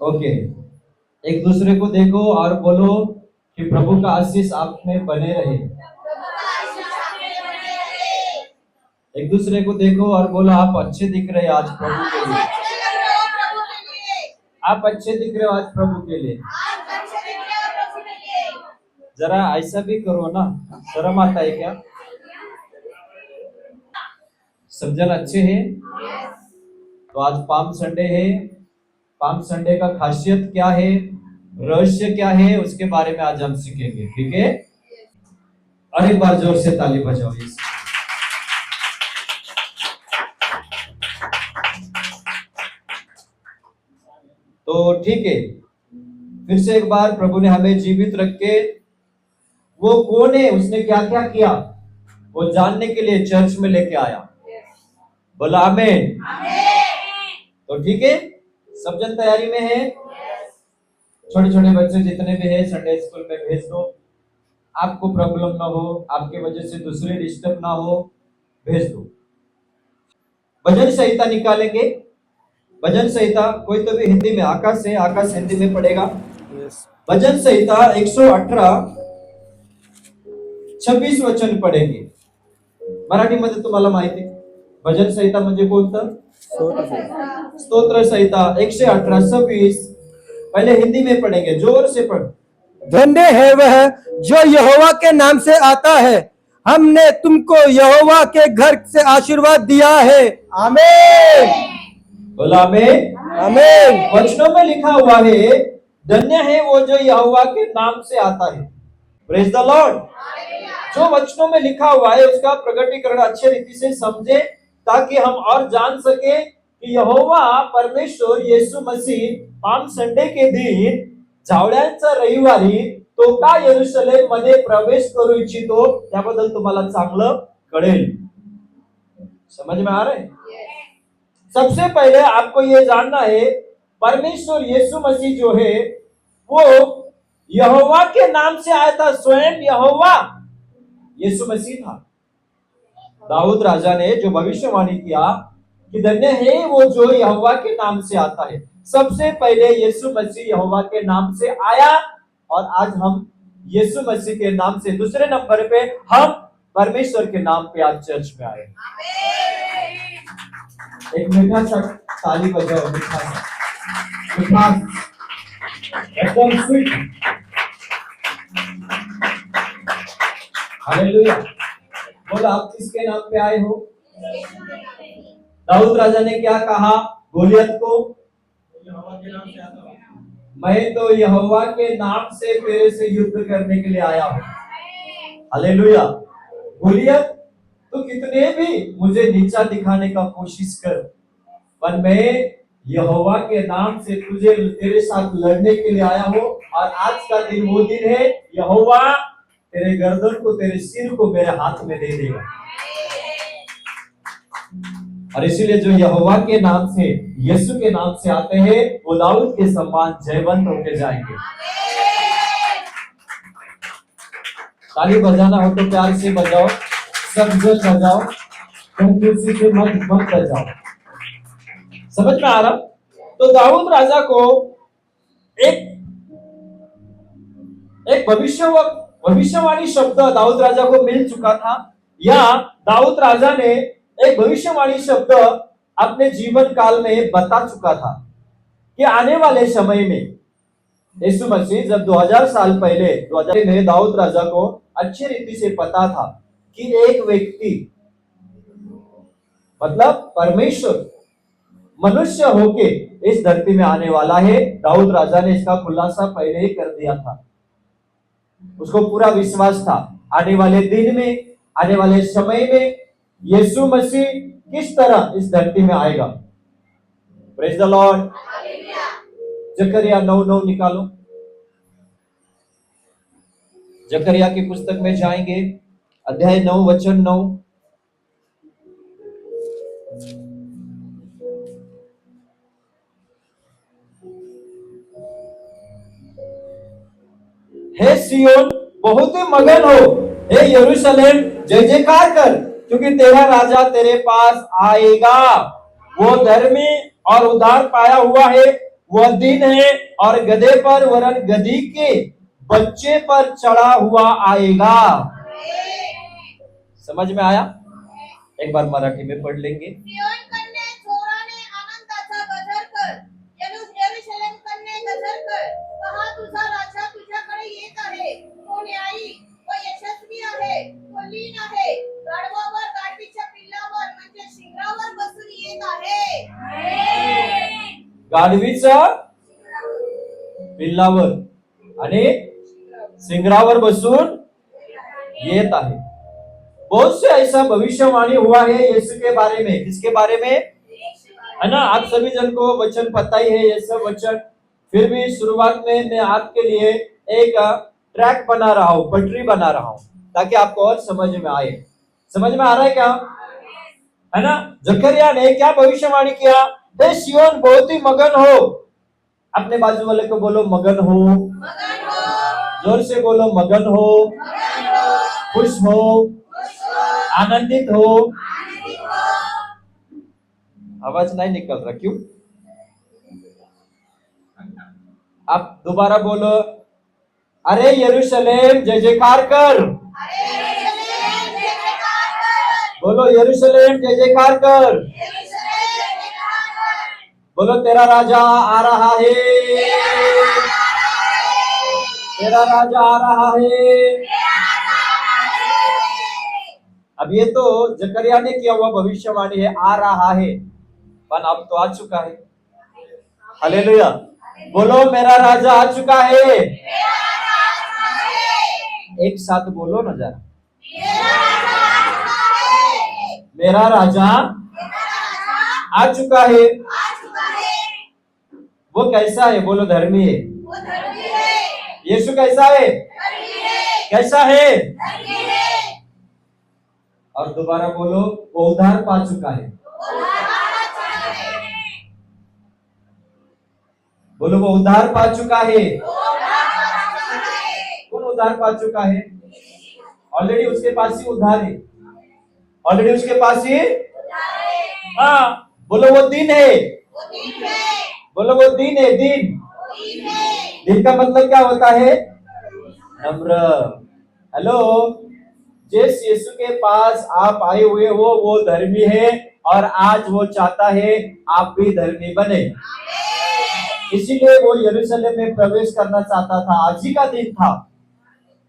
Okay, एक दूसरे को देखो और बोलो कि प्रभु का आशीष आप में बने रहे। एक दूसरे को देखो और बोलो आप अच्छे दिख रहे हैं आज प्रभु के लिए। आप अच्छे दिख रहे हो आज प्रभु के लिए। जरा ऐसा भी करो ना, शर्म आता है क्या? सब जन अच्छे हैं? तो आज पाम संडे है। पाम संडे का खासियत क्या है, रहस्य क्या है, उसके बारे में आज हम सीखेंगे, ठीक है? और एक बार जोर से ताली बजाओ। तो ठीक है, फिर से एक बार प्रभु ने हमें जीवित रख के वो कौन है, उसने क्या क्या किया, वो जानने के लिए चर्च में लेके आया। बोला आमीन। तो ठीक है, सब जन तैयारी में है? छोटे छोटे बच्चे जितने भी हैं संडे स्कूल में भेज दो। आपको प्रॉब्लम ना हो, आपके वजह से दूसरे डिस्टर्ब ना हो, भेज दो। भजन संहिता निकालेंगे। भजन संहिता कोई तो भी हिंदी में, आकाश से, आकाश हिंदी में पढ़ेगा। भजन संहिता 118 26 वचन पढ़ेंगे। मराठीमध्ये तुम्हाला माहिती आहे भजन संहिता म्हणजे कोणतं? स्तोत्र संहिता 118 26। पहले हिंदी में पढ़ेंगे, जोर से पढ़। धन्य है वह जो यहोवा के नाम से आता है, हमने तुमको यहोवा के घर से आशीर्वाद दिया है। आमीन। बोला आमीन। आमीन। वचनों में लिखा हुआ है, धन्य है वो जो यहोवा के नाम से आता है। Praise the Lord. जो वचनों में लिखा हुआ है उसका प्रकटीकरण अच्छे रीति से समझे, ताकि हम और जान सके कि यहोवा परमेश्वर यीशु मसीह पाम संडे के दिन जावळ्यांचा रविवारी तो का यरूशलेम मध्ये प्रवेश करू इच्छितो, त्याबद्दल तुम्हाला चांगलं कळेल। समझ में आ रहा है? सबसे पहले आपको ये जानना है, परमेश्वर यीशु मसीह जो है वो यहोवा के नाम से आया था। स्वयं यहोवा यीशु मसीह था। दाऊद राजा ने जो भविष्यवाणी किया कि धन्य है वो जो यहोवा के नाम से आता है, सबसे पहले यीशु मसीह यहोवा के नाम से आया, और आज हम यीशु मसीह के नाम से दूसरे नंबर पे हम परमेश्वर के नाम पे आज चर्च में आए। एक मीठा सा ताली बजाओ, मीठा सा, एकदम स्वीट। हालेलुया। बोला आप किसके नाम पे आए हो? दाऊद राजा ने क्या कहा गोलियत को? मैं तो यहोवा के नाम से तेरे से युद्ध करने के लिए आया हूं। हालेलुया। गोलियत तो कितने भी मुझे नीचा दिखाने का कोशिश कर, पर मैं यहोवा के नाम से तुझे तेरे साथ लड़ने के लिए आया हूं। और आज का दिन वो दिन है, यहोवा तेरे गर्दन को, तेरे सिर को मेरे हाथ में दे देगा। और इसीलिए जो यहोवा के नाम से, यीशु के नाम से आते हैं, वो दाऊद के समान जयवंत होकर जाएंगे। ताली बजाना हो तो प्यार से बजाओ, सब जोश बजाओ, कंजूसी से मत बजाओ। समझ में आ रहा? तो दाऊद राजा को एक भविष्यवाणी शब्द दाऊद राजा को मिल चुका था, या दाऊद राजा ने एक भविष्यवाणी शब्द अपने जीवन काल में बता चुका था कि आने वाले समय में यीशु मसीह जब 2000 साल पहले 2000 में दाऊद राजा को अच्छी रीति से पता था कि एक व्यक्ति, मतलब परमेश्वर मनुष्य होके इस धरती में आने वाला है। दाऊद राजा ने इसका खुलासा पहले ही कर दिया था। उसको पूरा विश्वास था आने वाले दिन में, आने वाले समय में यीशु मसीह किस तरह इस धरती में आएगा। Praise the Lord. जकरिया 9:9 निकालो। जकरिया की पुस्तक में जाएंगे, अध्याय 9 वचन 9। हे सियोन बहुत ही मगन हो, हे यरूशलेम जय जयकार कर, क्योंकि तेरा राजा तेरे पास आएगा। वो धर्मी और उद्धार पाया हुआ है, वह दिन है और गधे पर वरन गधी के बच्चे पर चढ़ा हुआ आएगा। समझ में आया? एक बार मराठी में पढ़ लेंगे। सियोन कन्या चोराने आनंदाचा गजर कर, यरूशलेम कन्या गजर कर, पहा तुझा राजा तुझ्याकडे येत आहे, तो न्यायी व यशस्वी आहे, तो लीन आहे, गाढवावर गाढवीच्या पिल्लावर म्हणजे शिंगावर बसून येत आहे। गाढवीचा पिल्लावर आणि सिंगरावर बसून येत आहे। बहुत से ऐसा भविष्यवाणी हुआ है यीशु के बारे में। किसके बारे में? है ना, आप सभी जन को वचन पता ही है ये सब वचन। फिर भी शुरुआत में मैं आपके लिए एक ट्रैक बना रहा हूं, पटरी बना रहा हूं, ताकि आपको और समझ में आए। समझ में आ रहा है क्या? है ना, जकरिया ने क्या भविष्यवाणी किया? हे सियोन बहुत ही मगन हो। अपने बाजू वाले को बोलो मगन हो। मगन हो, जोर से बोलो मगन हो, मगन हो, खुश हो, खुश हो, आनंदित हो। आनंदित हो। आवाज नहीं निकल रहा, क्यों? आप दोबारा बोलो, अरे यरूशलेम जय जयकार कर। अरे यरूशलेम जय जयकार कर, बोलो यरूशलेम जय जयकार कर। यरूशलेम जय जयकार कर, बोलो तेरा राजा आ रहा है, तेरा राजा आ रहा है। अब ये तो जकरिया ने किया हुआ भविष्यवाणी है, आ रहा है, पर अब तो आ चुका है। हालेलुया। बोलो मेरा राजा आ चुका है। एक साथ बोलो ना जरा, मेरा राजा आ चुका है। वो कैसा है? बोलो धर्मी है। यीशु कैसा है? कैसा है? और दोबारा बोलो, वो उद्धार पा चुका है। बोलो वो उद्धार पा चुका है। कौन उद्धार पा चुका है? ऑलरेडी उसके पास ही उद्धार है, ऑलरेडी उसके पास ही। हाँ, बोलो वो दिन है। बोलो वो दिन है। दिन, दिन का मतलब क्या होता है? नम्र। हेलो, जिस यीशु के पास आप आए हुए हो वो धर्मी है, और आज वो चाहता है आप भी धर्मी बने। इसीलिए वो यरूशलेम में प्रवेश करना चाहता था। आज ही का दिन था,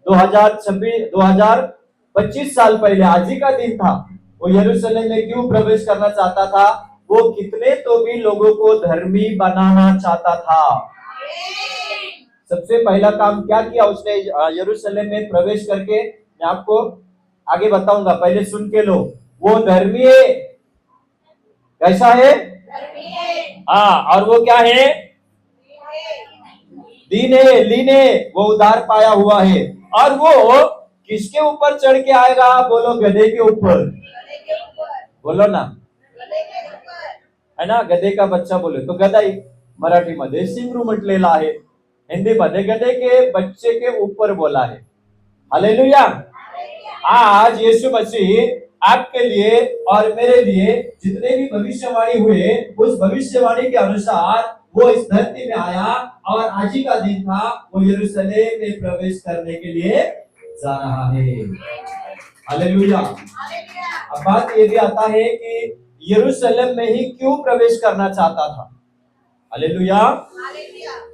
2025 साल पहले आज ही का दिन था। वो यरूशलेम में क्यों प्रवेश करना चाहता था? वो कितने तो भी लोगों को धर्मी बनाना चाहता था। सबसे पहला काम क्या किया उसने यरूशलेम में प्रवेश करके? मैं आपको आगे बताऊंगा, पहले सुन के लो। वो धर्मी है। कैसा है? हाँ, और वो क्या है? दीन है, लीन है, वो उद्धार पाया हुआ है। और वो किसके ऊपर चढ़ के आएगा? बोलो गधे के ऊपर। बोलो ना, है ना, गधे का बच्चा बोले तो गधाई, मराठीमध्ये सिंगरू म्हटलेला आहे, हिंदीमध्ये गधे के बच्चे के ऊपर बोला है। हालेलुया। आज यीशु मसीह आपके लिए और मेरे लिए जितने भी भविष्यवाणी हुए, उस भविष्यवाणी के अनुसार वो इस धरती में आया, और आज ही का दिन था। वो यरूशलेम में प्रवेश करने के लिए जा रहा है। हालेलुया। अब बात ये भी आता है कि यरूशलेम में ही क्यों प्रवेश करना चाहता था? हालेलुया।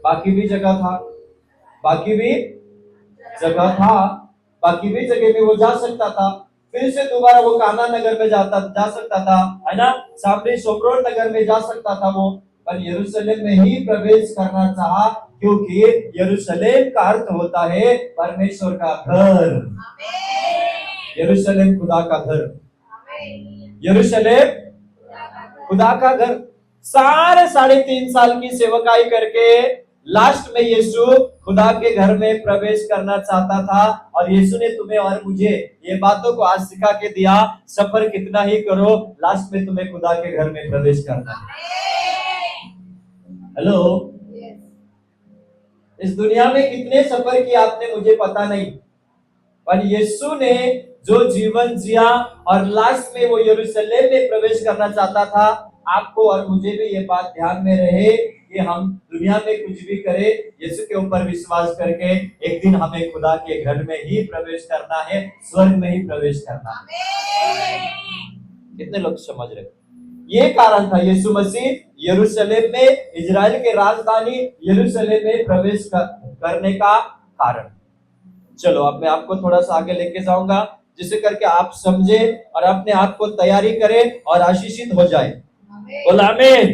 बाकी भी जगह था, बाकी भी जगह था, बाकी भी जगह में वो जा सकता था। फिर से दोबारा वो काना नगर में जा सकता था, है ना, सामने सोक्रोन नगर में जा सकता था वो, पर यरूशलेम में ही प्रवेश करना चाहा, क्योंकि यरूशलेम का अर्थ होता है परमेश्वर का घर। यरूशलेम खुदा का घर, यरूशलेम खुदा का घर। सारे 3.5 साल की सेवकाई करके लास्ट में यीशु खुदा के घर में प्रवेश करना चाहता था। और यीशु ने तुम्हें और मुझे ये बातों को आज सिखा के दिया, सफर कितना ही करो, लास्ट में तुम्हें खुदा के घर में प्रवेश करना है। हेलो, इस दुनिया में कितने सफर किए आपने मुझे पता नहीं, पर यीशु ने जो जीवन जिया और लास्ट में वो यरूशलेम में प्रवेश करना चाहता था, आपको और मुझे भी ये बात ध्यान में रहे कि हम दुनिया में कुछ भी करें, यीशु के ऊपर विश्वास करके एक दिन हमें खुदा के घर में ही प्रवेश करना है, स्वर्ग में ही प्रवेश करना है। कितने लोग समझ रहे? ये कारण था यीशु मसीह यरूशलेम में, इजराइल के राजधानी यरूशलेम में प्रवेश करने का कारण। चलो अब मैं आपको थोड़ा सा आगे लेके जाऊंगा, जिससे करके आप समझे और अपने आप को तैयारी करें और आशीषित हो जाए। बोला आमीन।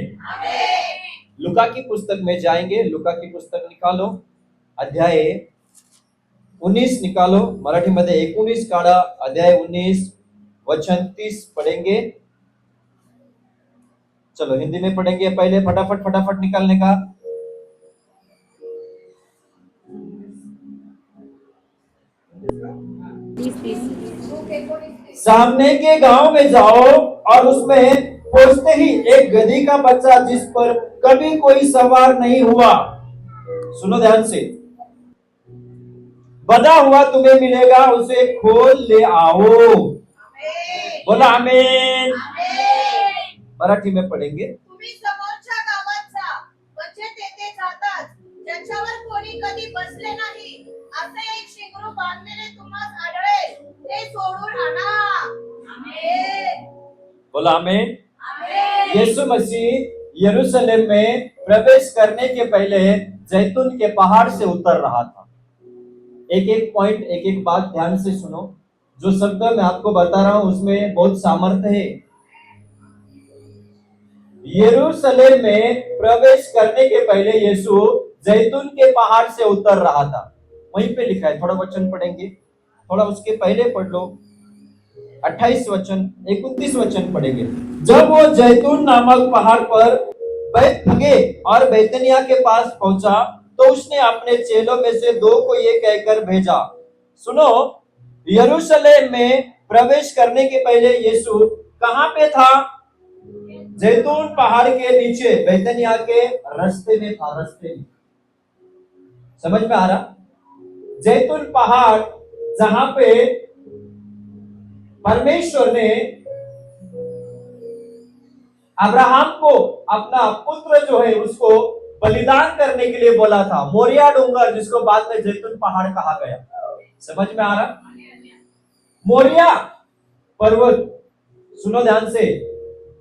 लुका की पुस्तक में जाएंगे। लुका की पुस्तक निकालो, अध्याय 19 निकालो, मराठी मध्ये 19 काढा, अध्याय 19 वचन 30 पढ़ेंगे। चलो हिंदी में पढ़ेंगे पहले, फटाफट फटाफट निकालने का। सामने के गांव में जाओ और उसमें पहुंचते ही एक गधी का बच्चा जिस पर कभी कोई सवार नहीं हुआ, सुनो ध्यान से, बंधा हुआ तुम्हें मिलेगा, उसे खोल ले आओ। बोला आमीन। मराठी में पढ़ेंगे। तुम्ही समोरच्या गावाचा म्हणजे तेथे जाताच ज्याच्यावर कोणी कधी बसले नाही असे एक शिंगरू बांधलेले तुम्हाला आढळेल, ते सोडून आणा। आमेन। बोला आमीन। आमेन। यीशु मसीह यरूशलेम में प्रवेश करने के पहले जैतून के पहाड़ से उतर रहा था। एक एक पॉइंट, एक एक बात ध्यान से सुनो। जो शब्द मैं आपको बता रहा हूं उसमें बहुत सामर्थ्य है। यरूशलेम में प्रवेश करने के पहले यीशु जैतून के पहाड़ से उतर रहा था। वहीं पे लिखा है, थोड़ा वचन पढ़ेंगे, थोड़ा उसके पहले पढ़ लो। 28 वचन, 29 वचन पढ़ेंगे। जब वो जैतून नामक पहाड़ पर बैतफगे और बैतनिया के पास पहुंचा तो उसने अपने चेलों में से 2 को ये कहकर भेजा। सुनो, यरूशलेम में प्रवेश करने के पहले यीशु कहां पे था? जैतून पहाड़ के नीचे बैतनिया के रास्ते में था। रास्ते में, समझ में आ रहा? जैतून पहाड़ जहां पे परमेश्वर ने अब्राहम को अपना पुत्र जो है उसको बलिदान करने के लिए बोला था। मोरिया डूंगर, जिसको बाद में जैतून पहाड़ कहा गया। समझ में आ रहा? मोरिया पर्वत, सुनो ध्यान से,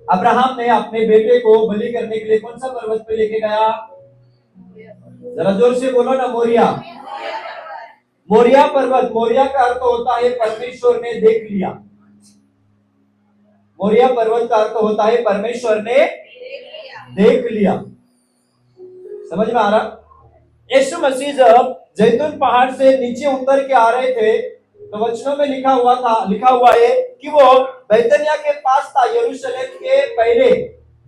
अब्राहम ने अपने बेटे को बलि करने के लिए कौन सा पर्वत पे लेके गया? जरा जोर से बोलो ना, मोरिया। मोरिया पर्वत, मोरिया का अर्थ होता है परमेश्वर ने देख लिया। मोरिया पर्वत का अर्थ होता है परमेश्वर ने देख लिया। समझ में आ रहा? यीशु मसीह जब जैतून पहाड़ से नीचे उतर के आ रहे थे तो वचनों में लिखा हुआ है कि वो बैतनिया के पास था, यरूशलेम के पहले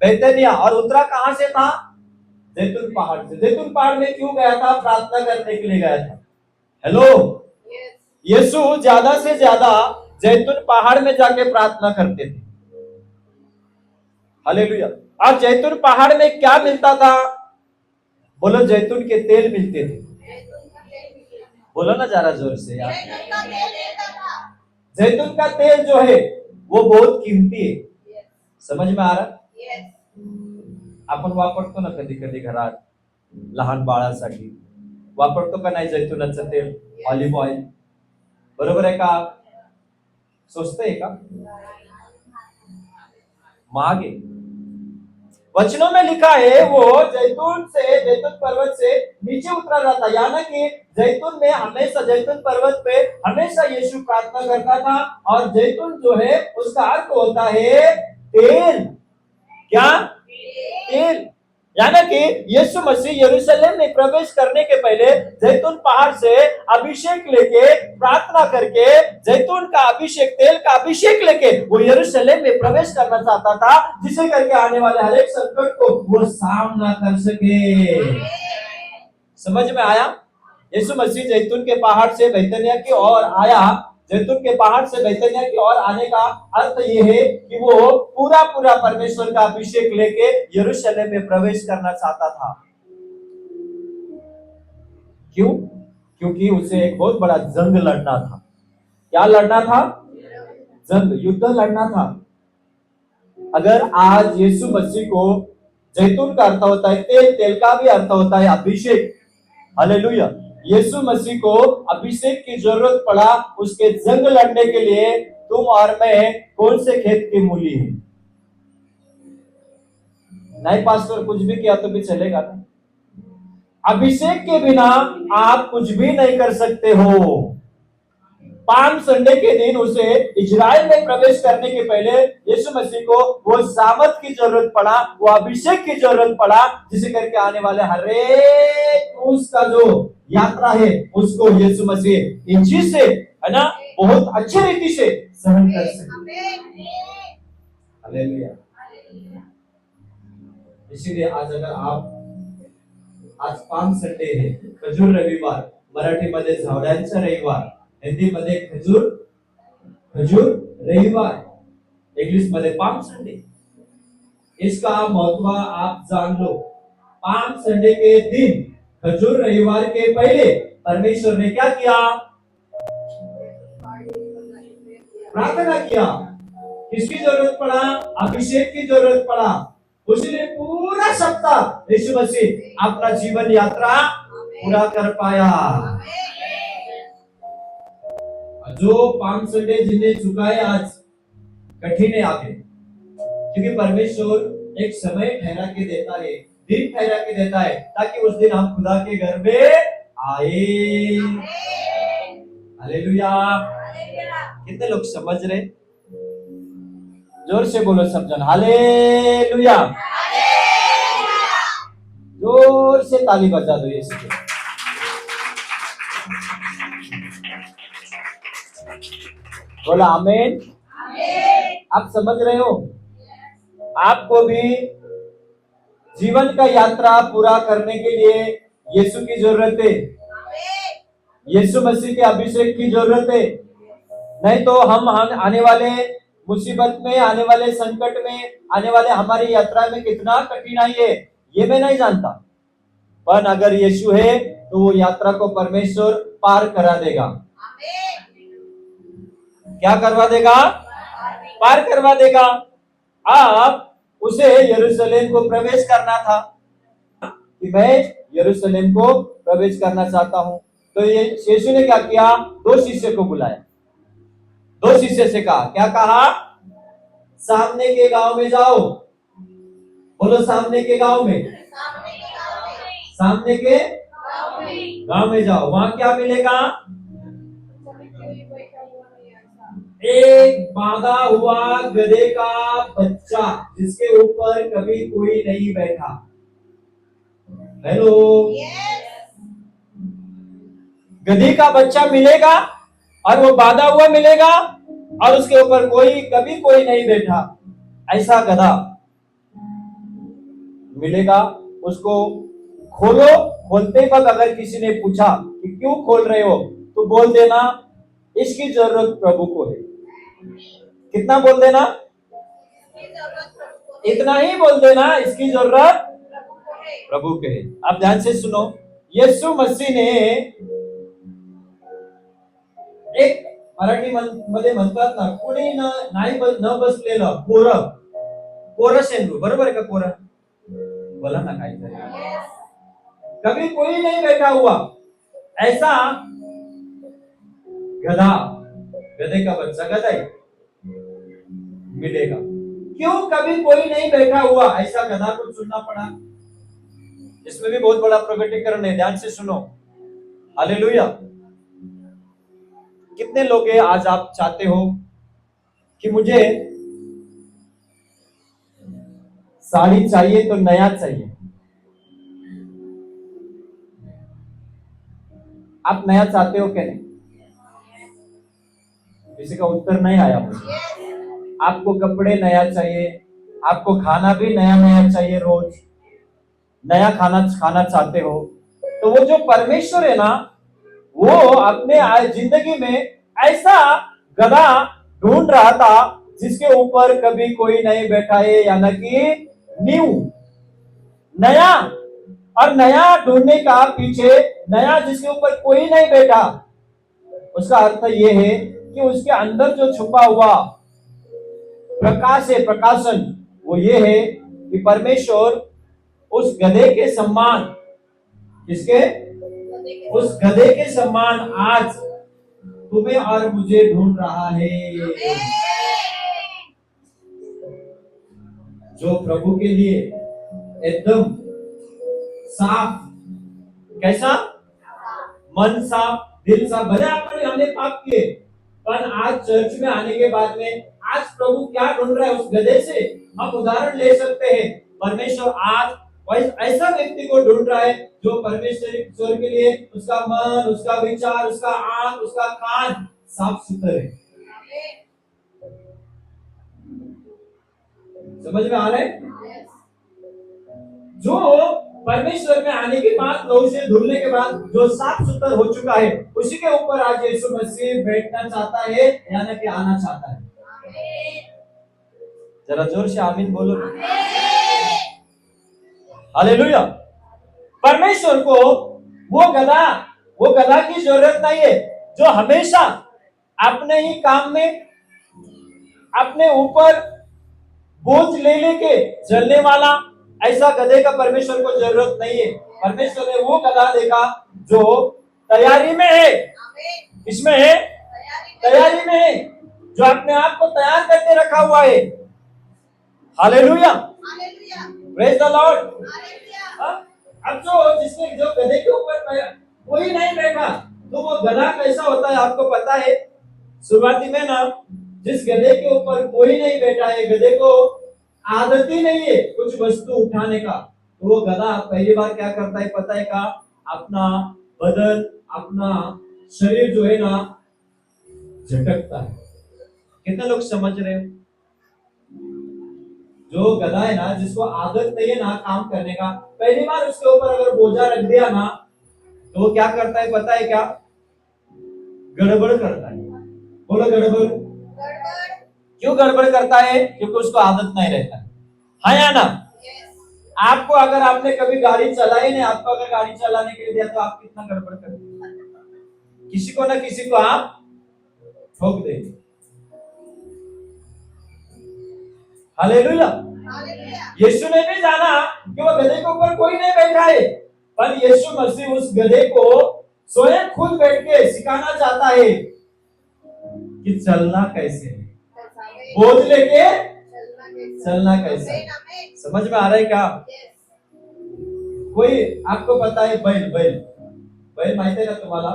बैतनिया। और उतरा कहां से था? जैतून पहाड़ से। जैतून पहाड़ में क्यों गया था? प्रार्थना करने के लिए गया था। हेलो, यीशु ज्यादा से ज्यादा जैतून पहाड़ में जाके प्रार्थना करते थे। हालेलुया। आज जैतून पहाड़ में क्या मिलता था? बोलो, जैतून के तेल मिलते थे। बोलो ना जरा जोर से यार। जैतून का तेल जो है वो बहुत कीमती है। समझ में आ रहा? आपण वापरतो ना कधी कधी घरात लहान बाळासाठी, वापरतो का नाही जैतूनाचं तेल, ऑलिव्ह ऑइल? बरोबर आहे का? स्वस्त आहे का? महाग है। वचनों में लिखा है वो जैतून पर्वत से नीचे उतरा जाता, यानी कि जैतून में हमेशा, जैतून पर्वत पे हमेशा यीशु प्रार्थना करता था। और जैतून जो है उसका अर्थ होता है तेल। क्या? तेल। यानी कि यीशु मसीह यरूशलेम में प्रवेश करने के पहले जैतून पहाड़ से अभिषेक लेके, प्रार्थना करके, जैतून का अभिषेक, तेल का अभिषेक लेके वो यरूशलेम में प्रवेश करना चाहता था, जिसे करके आने वाले हर एक संकट को वो सामना कर सके। समझ में आया? यीशु मसीह जैतून के पहाड़ से बैतनिया की ओर आया। जैतून के पहाड़ से बैतनिया की ओर आने का अर्थ ये है कि वो पूरा परमेश्वर का अभिषेक लेके यरूशलेम में प्रवेश करना चाहता था। क्यों? क्योंकि उसे एक बहुत बड़ा जंग लड़ना था। क्या लड़ना था? जंग, युद्ध लड़ना था। अगर आज यीशु मसीह को जैतून का अर्थ होता है तेल, तेल का भी अर्थ होता है अभिषेक। हालेलुया। यीशु मसीह को अभिषेक की जरूरत पड़ा उसके जंग लड़ने के लिए। तुम और मैं कौन से खेत की मूली है? नहीं पास्टर, कुछ भी किया तो भी चलेगा ना। अभिषेक के बिना आप कुछ भी नहीं कर सकते हो। पाम संडे के दिन उसे इजराइल में प्रवेश करने के पहले यीशु मसीह को वो सामर्थ की जरूरत पड़ा, वो अभिषेक की जरूरत पड़ा, जिसे करके आने वाले हर एक उसका जो यात्रा है उसको यीशु मसीह इन चीज से, है ना, बहुत अच्छी रीति से सहन कर सके। हालेलुया। इसीलिए आज अगर आप, आज पाम संडे है, खजूर रविवार, मराठीमध्ये झावड्यांचा रविवार, हिंदी मध्ये खजूर रविवार, इंग्लिश मध्ये पाम संडे। इसका महत्व आप जान लो। पाम संडे के दिन, खजूर रविवार के पहले परमेश्वर ने क्या किया? प्रार्थना किया। किसकी जरूरत पड़ा? अभिषेक की जरूरत पड़ा। उसने पूरा सप्ताह यीशु मसीह अपना जीवन यात्रा पूरा कर पाया। जो पाम संडे जिन्हें चुकाए आज कठिन है आगे, क्योंकि परमेश्वर एक समय ठहरा के देता है, दिन ठहरा के देता है, ताकि उस दिन हम खुदा के घर में आए। हालेलुया। कितने लोग समझ रहे? जोर से बोलो सब जन, हालेलुया। जोर से ताली बजा दो यीशु को। बोला आमीन। आप समझ रहे हो? आपको भी जीवन का यात्रा पूरा करने के लिए यीशु की जरूरत है, यीशु मसीह के अभिषेक की जरूरत है। नहीं तो हम आने वाले मुसीबत में, आने वाले संकट में, आने वाले हमारी यात्रा में कितना कठिनाई है ये मैं नहीं जानता, पर अगर यीशु है तो वो यात्रा को परमेश्वर पार करा देगा। क्या करवा देगा? पार करवा देगा। आप उसे यरूशलेम को प्रवेश करना था कि मैं यरूशलेम को प्रवेश करना चाहता हूं, तो ये यीशु ने क्या किया? 2 शिष्य को बुलाया। 2 शिष्य से कहा, क्या कहा? सामने के गांव में जाओ। बोलो सामने के गांव में। सामने के गांव में जाओ। वहां क्या मिलेगा? एक बांधा हुआ गधे का बच्चा, जिसके ऊपर कभी कोई नहीं बैठा। हेलो। गधे का बच्चा मिलेगा और वो बांधा हुआ मिलेगा और उसके ऊपर कभी कोई नहीं बैठा। ऐसा गधा मिलेगा। उसको खोलो। खोलते वक्त अगर किसी ने पूछा कि क्यों खोल रहे हो, तो बोल देना इसकी जरूरत प्रभु को है। कितना बोल देना? इतना ही बोल देना, इसकी जरूरत प्रभु के है। आप ध्यान से सुनो। यीशु मसीह ने एक मराठी मध्ये म्हणतात ना, कोणी न बसलेलं कोरशेंदू, बरोबर है का? कोरा बोला ना, काय कभी कोई नहीं बैठा हुआ ऐसा गधा, गधे का बच्चा, गधा ही मिलेगा। क्यों कभी कोई नहीं बैठा हुआ? ऐसा गधा को चुनना पड़ा। इसमें भी बहुत बड़ा प्रकटीकरण है, ध्यान से सुनो। हालेलुया। कितने लोग हैं आज आप चाहते हो कि मुझे साड़ी चाहिए तो नया चाहिए? आप नया चाहते हो क्या? नहीं, किसी का उत्तर नहीं आया मुझे। आपको कपड़े नया चाहिए, आपको खाना भी नया नया चाहिए, रोज नया खाना चाहते हो। तो वो जो परमेश्वर है ना, वो अपने जिंदगी में ऐसा गधा ढूंढ रहा था जिसके ऊपर कभी कोई नहीं बैठा है, यानी कि न्यू, नया। और नया ढूंढने का पीछे, नया जिसके ऊपर कोई नहीं बैठा, उसका अर्थ यह है कि उसके अंदर जो छुपा हुआ प्रकाश है, प्रकाशन, वो ये है कि परमेश्वर उस गधे के सम्मान, किसके? उस गधे के सम्मान आज तुम्हें और मुझे ढूंढ रहा है। जो प्रभु के लिए एकदम साफ, कैसा? मन साफ, दिल साफ। भले हमने पाप किए, पर आज चर्च में आने के बाद में आज प्रभु क्या ढूंढ रहा है उस गधे से हम उदाहरण ले सकते हैं। परमेश्वर आज ऐसा व्यक्ति को ढूंढ रहा है जो परमेश्वर के लिए उसका मन, उसका विचार, उसका आंख, उसका कान साफ सुथरे है। समझ में आ रहा है? जो परमेश्वर में आने के बाद, प्रभु से धुलने के बाद जो साफ सुथर हो चुका है, उसी के ऊपर आज यीशु मसीह बैठना चाहता है, यानी कि आना चाहता है। जरा जोर से आमीन बोलो। हालेलुया। परमेश्वर को वो गधा की जरूरत नहीं है जो हमेशा अपने ही काम में अपने ऊपर बोझ ले लेके चलने वाला, ऐसा गधे का परमेश्वर को जरूरत नहीं है। परमेश्वर ने वो गधा देखा जो तैयारी में है। इसमें है तैयारी में है, जो अपने आप को तैयार करके रखा हुआ है। Hallelujah, praise the Lord. अब जो गधे के ऊपर कोई नहीं बैठा, तो वो गधा कैसा होता है आपको पता है? शुरुआती में ना, जिस गधे के ऊपर कोई नहीं बैठा है, गधे को आदत ही नहीं है कुछ वस्तु उठाने का, तो वो गधा पहली बार क्या करता है पता है? का अपना बदन, अपना शरीर जो है ना झटकता है। कितने लोग समझ रहे हो? जो गधा है ना, जिसको आदत नहीं है ना काम करने का, पहली बार उसके ऊपर अगर बोझा रख दिया ना, तो वो क्या करता है पता है क्या? गड़बड़ करता है। बोलो गड़बड़। क्यों गड़बड़ करता है? क्योंकि उसको आदत नहीं रहता है। हाँ या ना? आपको अगर आपने कभी गाड़ी चलाई नहीं, आपको अगर गाड़ी चलाने के लिए दिया, तो आप कितना गड़बड़ करेंगे? किसी को ना किसी को आप ठोक देंगे। हालेलुया। यीशु ने भी जाना कि वो गधे के ऊपर कोई नहीं बैठा है, पर यीशु मसीह उस गधे को स्वयं खुद बैठ के सिखाना चाहता है कि चलना कैसे है, बोझ लेके चलना कैसे। समझ में आ रहा है क्या? कोई आपको पता है बैल माहिती आहे ना तुम्हाला?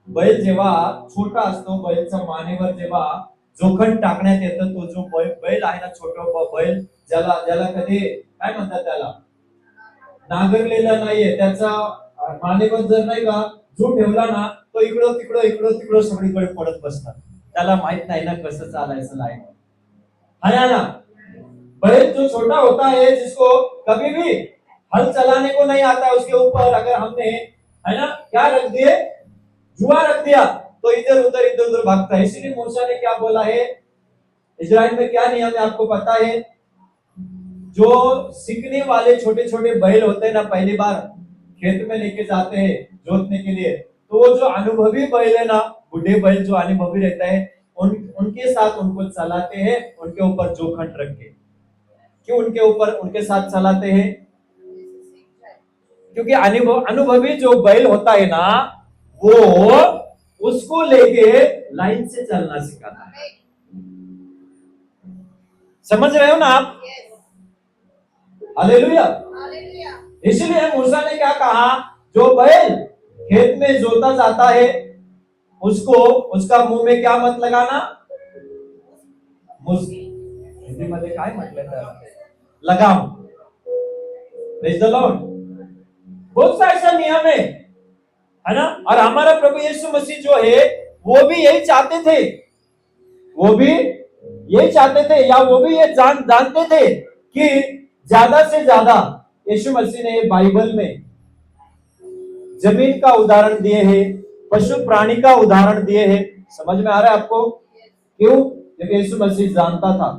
बैल जेव्हा छोटा असतो, बैलचा मानेवर जेव्हा जोखंड टाकण्यात येतं, तो जो बैल आहे ना, छोटा बैल, ज्याला कधी काय म्हणतात त्याला, नांगरलेला नाहीये, त्याचा मानेवर जर नाही का जो ठेवला ना, तो इकडं तिकडं सगळीकडे पडत बसतात. त्याला माहित नाही ना कसं चालायचं लाईन. है ना? बैल जो छोटा होता है, जिसको कभी भी हल चलाने को नहीं आता है, उसके ऊपर अगर हमने है ना क्या रख दिए, जुआ रख दिया, तो इधर उधर भागता है। इसीलिए मूसा ने क्या बोला है, इजराइल में क्या नियम है आपको पता है? जो सीखने वाले छोटे छोटे बैल होते हैं ना, पहली बार खेत में लेके जाते हैं जोतने के लिए, तो वो जो अनुभवी बैल है ना, बूढ़े बैल जो अनुभवी रहता है, उनके साथ उनको चलाते हैं, उनके ऊपर जोखंड रख के। क्यों उनके साथ चलाते हैं? क्योंकि अनुभवी जो बैल होता है ना, वो उसको लेके लाइन से चलना सिखाता है। समझ रहे हो ना आप? हालेलुया। इसलिए मूसा ने क्या कहा, जो बैल खेत में जोता जाता है, उसको उसका मुंह में क्या मत लगाना? हिंदी मध्ये काय म्हटलं त्याला? लगाम। Praise the Lord. बहुत सा ऐसा नियम है ना? और हमारा प्रभु यीशु मसीह जो है, वो भी यही चाहते थे, या वो भी ये जानते थे कि ज्यादा से ज्यादा यीशु मसीह ने बाइबल में जमीन का उदाहरण दिए हैं, पशु प्राणी का उदाहरण दिए हैं। समझ में आ रहा है आपको? क्यों? क्योंकि यीशु मसीह जानता था,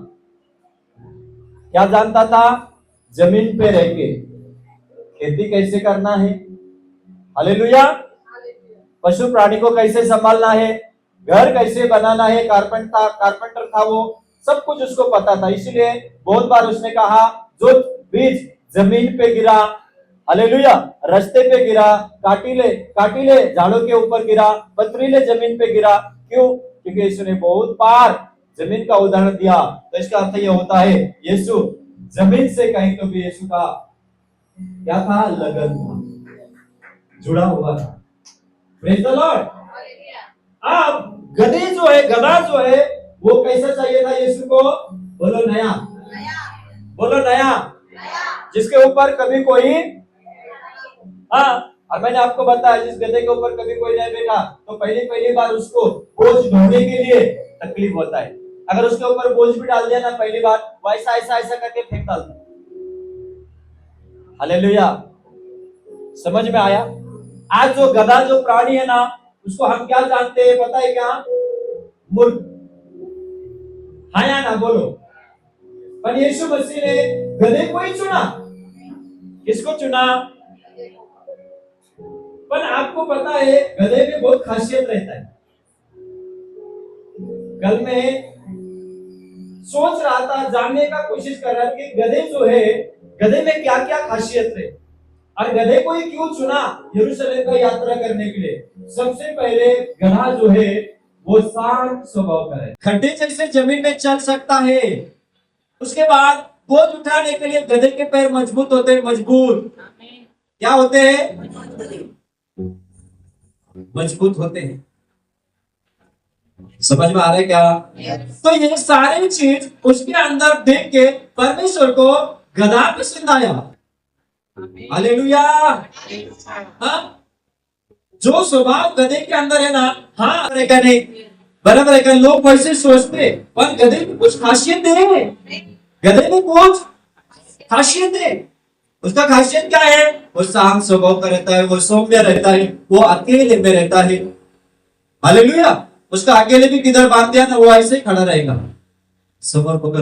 क्या जानता था? जमीन पे रह के खेती कैसे करना है, हालेलुया, पशु प्राणी को कैसे संभालना है, घर कैसे बनाना है। कारपेंटर था वो, सब कुछ उसको पता था, इसलिए बहुत बार उसने कहा जो बीज जमीन पे गिरा, हालेलुया, रास्ते पे गिरा, काटिले काटिले झाड़ों के ऊपर गिरा, पथरीले जमीन पे गिरा, क्यों? क्योंकि यीशु ने बहुत बार जमीन का उदाहरण दिया। तो इसका अर्थ यह होता है यीशु जमीन से कहीं तो भी यीशु का क्या था? लगन था, जुड़ा हुआ था। Praise the Lord. अब गधे जो है, गधा जो है, वो कैसा चाहिए था यीशु को? बोलो नया, बोलो नया, जिसके ऊपर कभी कोई, हाँ, और मैंने आपको बताया जिस गधे के ऊपर कभी कोई नहीं बैठा तो पहली बार उसको बोझ ढोने के लिए तकलीफ होता है। अगर उसके ऊपर बोझ भी डाल दिया ना पहली बार, वो ऐसा ऐसा ऐसा करके फेंक डालता। हालेलुया, समझ में आया? आज जो गधा जो प्राणी है ना, उसको हम क्या जानते हैं पता है क्या? मूर्ख। हाँ या ना बोलो। पर यीशु मसीह ने गधे को ही चुना। किसको चुना? पर आपको पता है गधे में बहुत खासियत रहता है। कल मैं सोच रहा था, जानने का कोशिश कर रहा था कि गधे जो है, गधे में क्या क्या खासियत है और गधे को ही क्यों चुना यरूशलेम का यात्रा करने के लिए। सबसे पहले गधा जो है वो शांत स्वभाव का है, खड्डे जैसे जमीन में चल सकता है। उसके बाद बोझ उठाने के लिए गधे के पैर मजबूत होते हैं, मजबूत क्या होते हैं? मजबूत होते हैं। समझ में आ रहा है क्या? तो ये सारी चीज उसके अंदर देख के परमेश्वर को गधा पसंद आया। हालेलुया। हाँ? जो स्वभाव गधे के अंदर है ना, हाँ रहेगा नहीं, बराबर है। लोग वैसे सोचते, पर गधे में कुछ खासियत है। गधे में कुछ खासियत है। उसका खासियत क्या है? वो शांत स्वभाव का रहता है, वो सौम्य रहता है, वो अकेले में रहता है। हालेलुया। उसका अकेले भी किधर बांध दिया ना, वो ऐसे ही खड़ा रहेगा सबर पकड़।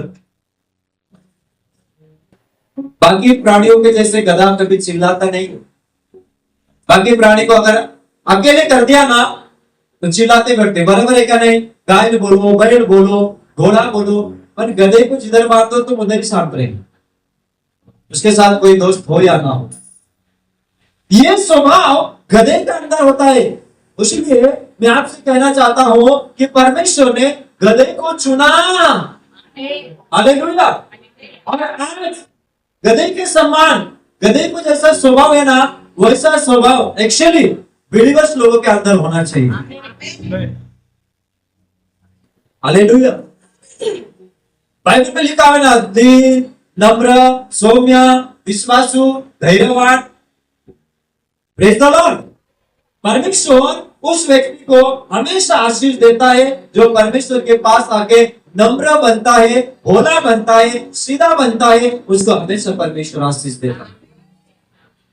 बाकी प्राणियों के जैसे गधा कभी चिल्लाता नहीं। बाकी प्राणी को अगर अकेले कर दिया ना तो चिल्लाते करते, बराबर है क्या नहीं? गाय बोलो, बैल बोलो, घोड़ा बोलो, पर गधे को जिधर बांध दो तो उधर ही शांत रहेगा, उसके साथ कोई दोस्त हो या ना हो। ये स्वभाव गधे के अंदर होता है। इसलिए मैं आपसे कहना चाहता हूं कि परमेश्वर ने गधे को चुना। हालेलुया। और आज गधे के समान, गधे को जैसा स्वभाव है ना, वैसा स्वभाव एक्चुअली बिलीवर्स लोगों के अंदर होना चाहिए। हालेलुया। बाइबल में लिखा है ना, दीन, नम्र, सौम्य, विश्वासु, धैर्यवान। Praise the Lord. परमेश्वर उस व्यक्ति को हमेशा आशीष देता है जो परमेश्वर के पास आके नम्र बनता है, भोला बनता है, सीधा बनता है, उसको हमेशा परमेश्वर आशीष देता है।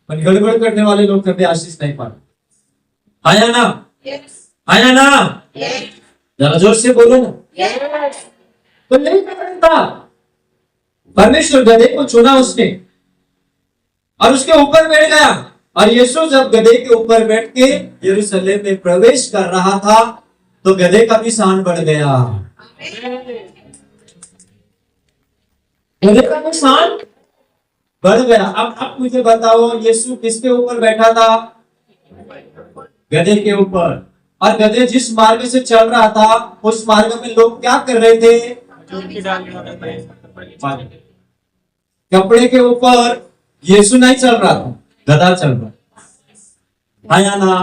पर गड़बड़ करने वाले लोग कभी आशीष नहीं पाते। आया ना? आया ना? जरा जोर से बोलो ना। तो यही कारण था, परमेश्वर गधे को चुना उसने और उसके ऊपर बैठ गया। और यीशु जब गधे के ऊपर बैठ के यरूशलेम में प्रवेश कर रहा था तो गधे का भी शान बढ़ गया। गधे का भी शान बढ़ गया। अब आप मुझे बताओ, यीशु किसके ऊपर बैठा था? गधे के ऊपर। और गधे जिस मार्ग से चल रहा था उस मार्ग में लोग क्या कर रहे थे? कपड़े के ऊपर यीशु नहीं चल रहा था, गधा चल रहा। हाँ या ना?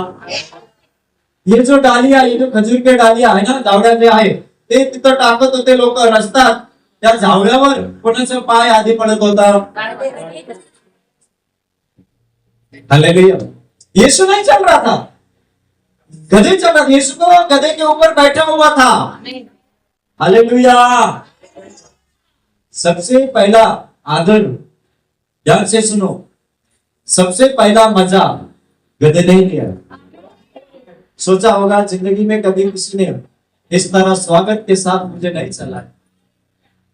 ये जो डालिया, ये जो खजूर के डालिया आहे ना, झावड्याचे आहे ते तिथं टाकत होते लोक रस्त्यात। त्या झावड्यावर कोणाचा पाय आधी पडत होता? हालेलुया। यीशु नहीं चल रहा था, गधे चल रहा था। यीशु को गधे के ऊपर बैठा हुआ था। हालेलुया। सबसे पहला आदर, ध्यान से सुनो, सबसे पहला मजा गधे नहीं लिया। सोचा होगा जिंदगी में कभी किसी ने इस तरह स्वागत के साथ मुझे नहीं चला।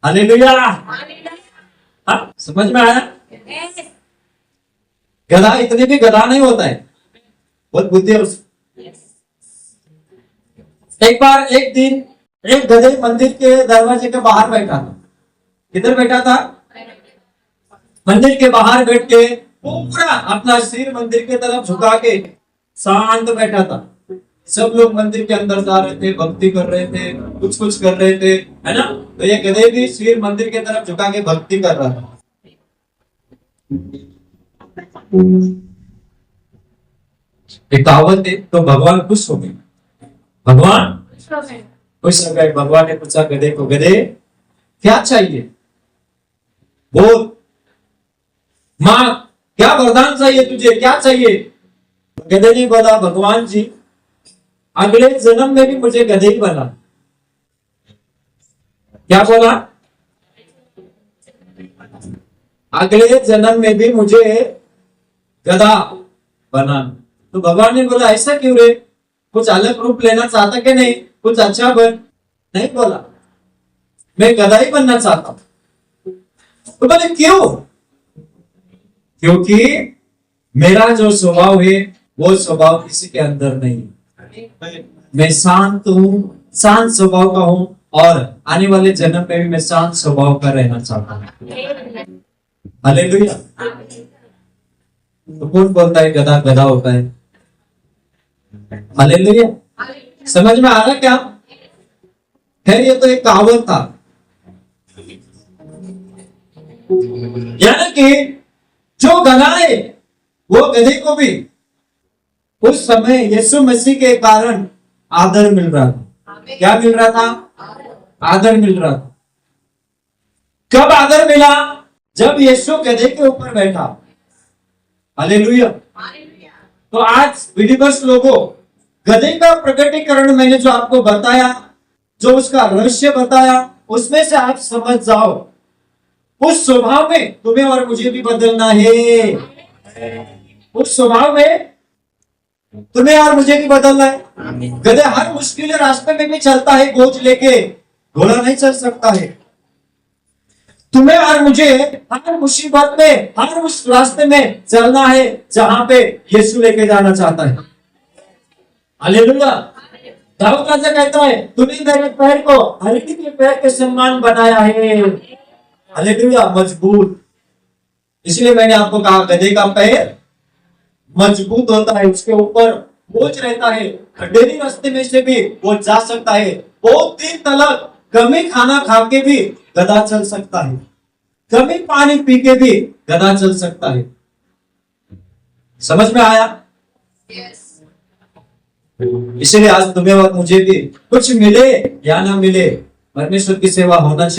हालेलुया। हाँ, समझ में आया? गधा इतने भी गधा नहीं होता है, बहुत बुद्धि है उसको। एक बार एक दिन एक गधे मंदिर के दरवाजे के बाहर बैठा था। किधर बैठा था? मंदिर के बाहर बैठ के पूरा अपना सिर मंदिर के तरफ झुका के शांत बैठा था। सब लोग मंदिर के अंदर जा रहे थे, भक्ति कर रहे थे, कुछ कुछ कर रहे थे, है ना। तो ये गधे भी सिर मंदिर के तरफ झुका के भक्ति कर रहा था। एक कहावत है, तो भगवान खुश हो गए। भगवान खुश हो गए। भगवान ने पूछा गधे को, गधे क्या चाहिए? बोल मां, क्या वरदान चाहिए तुझे, क्या चाहिए? गधे ने बोला, भगवान जी अगले जन्म में भी मुझे गधे ही बना। क्या बोला? अगले जन्म में भी मुझे गधा बना। तो भगवान ने बोला, ऐसा क्यों रे? कुछ अलग रूप लेना चाहता कि नहीं? कुछ अच्छा बन। नहीं बोला, मैं गधा ही बनना चाहता हूं। तो बोले क्यों? क्योंकि मेरा जो स्वभाव है वो स्वभाव किसी के अंदर नहीं है। मैं शांत हूं, शांत स्वभाव का हूं, और आने वाले जन्म में भी मैं शांत स्वभाव का रहना चाहता हूं। हालेलुया। तो कौन बोलता है गधा गधा होता है? हालेलुया। समझ में आ रहा क्या? खैर ये तो एक कहावत था। यानी कि जो गधा है वो गधे को भी उस समय यीशु मसीह के कारण आदर मिल रहा था। क्या मिल रहा था? आदर मिल रहा था। कब आदर मिला? जब यीशु गधे के ऊपर बैठा। हालेलुया। तो आज बिलीवर्स लोगों, गधे का प्रकटीकरण मैंने जो आपको बताया, जो उसका रहस्य बताया, उसमें से आप समझ जाओ उस स्वभाव में तुम्हें और मुझे भी बदलना है। उस स्वभाव में तुम्हें और मुझे भी बदलना है। गधे हर मुश्किल रास्ते में भी चलता है बोझ लेके, घोड़ा नहीं चल सकता है। तुम्हें और मुझे हर मुसीबत में, हर उस रास्ते में चलना है जहां पे यीशु लेके जाना चाहता है। हालेलुया। दाऊद राजा कहता है, तूने मेरे पैर को हड्डी के पैर के समान बनाया है। हालेलुया। मजबूत। इसलिए मैंने आपको कहा गधे का पैर मजबूत होता है, उसके ऊपर बोझ रहता है। खडेरी रास्ते में से भी वो जा सकता है। बहुत दिन तक कमी खाना खा के भी गधा चल सकता है, कमी पानी पी के भी गधा चल सकता है। समझ में आया? इसलिए आज तुम्हें और मुझे भी कुछ मिले या ना मिले, परमेश्वर की सेवा होना चाहिए।